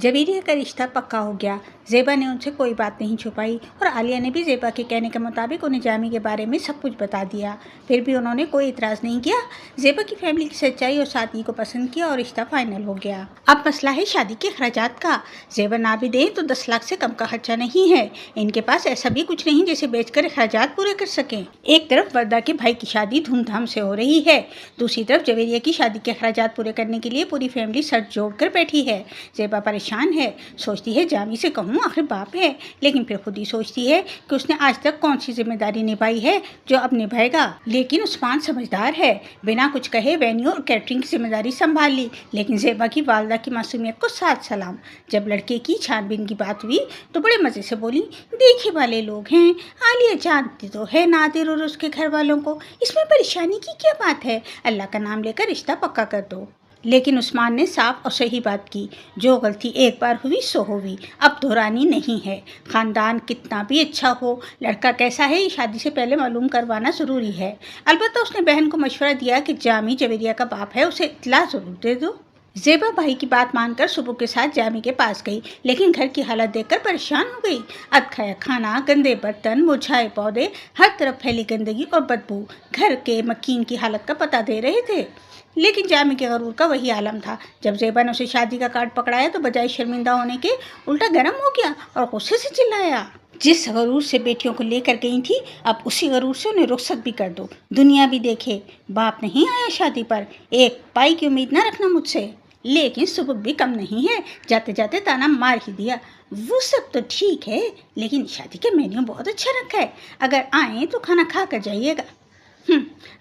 जवेरिया का रिश्ता पक्का हो गया। ज़ेबा ने उनसे कोई बात नहीं छुपाई और आलिया ने भी ज़ेबा के कहने के मुताबिक उन्हें जामी के बारे में सब कुछ बता दिया। फिर भी उन्होंने कोई इतराज़ नहीं किया। ज़ेबा की फैमिली की सच्चाई और सादगी को पसंद किया और रिश्ता फाइनल हो गया। अब मसला है शादी के अखराजात का। ज़ेबा ना भी दे तो 10 लाख से कम का खर्चा नहीं है। इनके पास ऐसा भी कुछ नहीं जिसे बेचकर अखराजात पूरे कर सकें। एक तरफ वर्दा के भाई की शादी धूमधाम से हो रही है, दूसरी तरफ जवेरिया की शादी के अखराजात पूरे करने के लिए पूरी फैमिली सर जोड़ कर बैठी है। ज़ेबा परेशान है, सोचती है जामी से कहूँ, आखिर बाप है, लेकिन फिर खुद ही सोचती है कि उसने आज तक कौन सी जिम्मेदारी निभाई है जो अब निभाएगा। लेकिन उस्मान समझदार है, बिना कुछ कहे वेन्यू और कैटरिंग की जिम्मेदारी संभाल ली। लेकिन ज़ेबा की वालदा की मासूमियत को साथ सलाम। जब लड़के की छानबीन की बात हुई तो बड़े मज़े से बोली, देखे वाले लोग हैं, आलिया जानती तो है नादिर और उसके घर वालों को, इसमें परेशानी की क्या बात है, अल्लाह का नाम लेकर रिश्ता पक्का कर दो। लेकिन उस्मान ने साफ और सही बात की, जो गलती एक बार हुई सो हुई, अब दोहरानी नहीं है। ख़ानदान कितना भी अच्छा हो, लड़का कैसा है ये शादी से पहले मालूम करवाना ज़रूरी है। अलबत्ता उसने बहन को मशवरा दिया कि जामी जवेरिया का बाप है, उसे इत्तला ज़रूर दे दो। ज़ेबा भाई की बात मानकर सुबह के साथ जामी के पास गई, लेकिन घर की हालत देखकर परेशान हो गई। अधखाया खाना, गंदे बर्तन, मुरझाए पौधे, हर तरफ फैली गंदगी और बदबू घर के मकीन की हालत का पता दे रहे थे। लेकिन जामी के गरूर का वही आलम था। जब ज़ेबा ने उसे शादी का कार्ड पकड़ाया तो बजाय शर्मिंदा होने के उल्टा गर्म हो गया और गुस्से से चिल्लाया। जिस गरूर से बेटियों को लेकर गई थी, अब उसी गरूर से उन्हें रुखसत भी कर दो। दुनिया भी देखे, बाप नहीं आया शादी पर, एक पाई की उम्मीद न रखना मुझसे। लेकिन सुबह भी कम नहीं है, जाते जाते ताना मार ही दिया। वो सब तो ठीक है, लेकिन शादी का मेन्यू बहुत अच्छा रखा है, अगर आए तो खाना खा कर जाइएगा।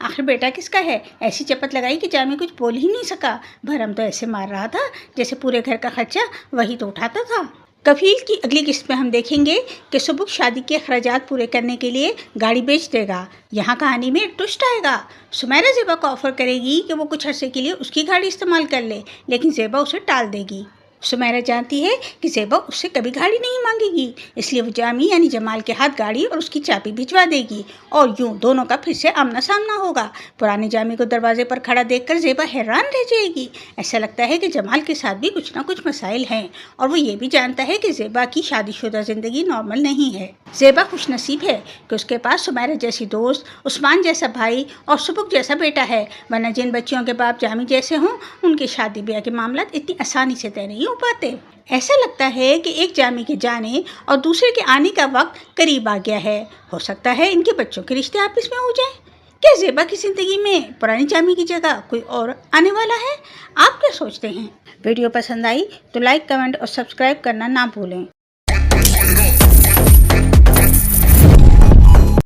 आखिर बेटा किसका है? ऐसी चपत लगाई कि जामी कुछ बोल ही नहीं सका। भरम तो ऐसे मार रहा था जैसे पूरे घर का खर्चा वही तो उठाता था। कफील की अगली किस्त में हम देखेंगे कि सुबुक शादी के अखराजात पूरे करने के लिए गाड़ी बेच देगा। यहाँ कहानी में ट्विस्ट आएगा। सुमैरा ज़ेबा को ऑफर करेगी कि वो कुछ अरसे के लिए उसकी गाड़ी इस्तेमाल कर ले, लेकिन ज़ेबा उसे टाल देगी। सुमैरा जानती है कि ज़ेबा उससे कभी गाड़ी नहीं मांगेगी, इसलिए वो जामी यानी जमाल के हाथ गाड़ी और उसकी चाबी भिजवा देगी और यूं दोनों का फिर से आमना सामना होगा। पुराने जामी को दरवाजे पर खड़ा देखकर ज़ेबा हैरान रह जाएगी। ऐसा लगता है कि जमाल के साथ भी कुछ ना कुछ मसाइल हैं और वो ये भी जानता है कि ज़ेबा की शादीशुदा ज़िंदगी नॉर्मल नहीं है। ज़ेबा खुशनसीब है कि उसके पास सुमैरा जैसी दोस्त, उस्मान जैसा भाई और सुबुक जैसा बेटा है, वरना जिन बच्चियों के बाप जामी जैसे हों उनके शादी ब्याह के मामला इतनी आसानी से तय नहीं हो पाते। ऐसा लगता है कि एक जामी के जाने और दूसरे के आने का वक्त करीब आ गया है। हो सकता है इनके बच्चों के रिश्ते आपस में हो जाए। क्या ज़ेबा की ज़िंदगी में पुरानी जामी की जगह कोई और आने वाला है? आप क्या सोचते हैं? वीडियो पसंद आई तो लाइक, कमेंट और सब्सक्राइब करना ना भूलें।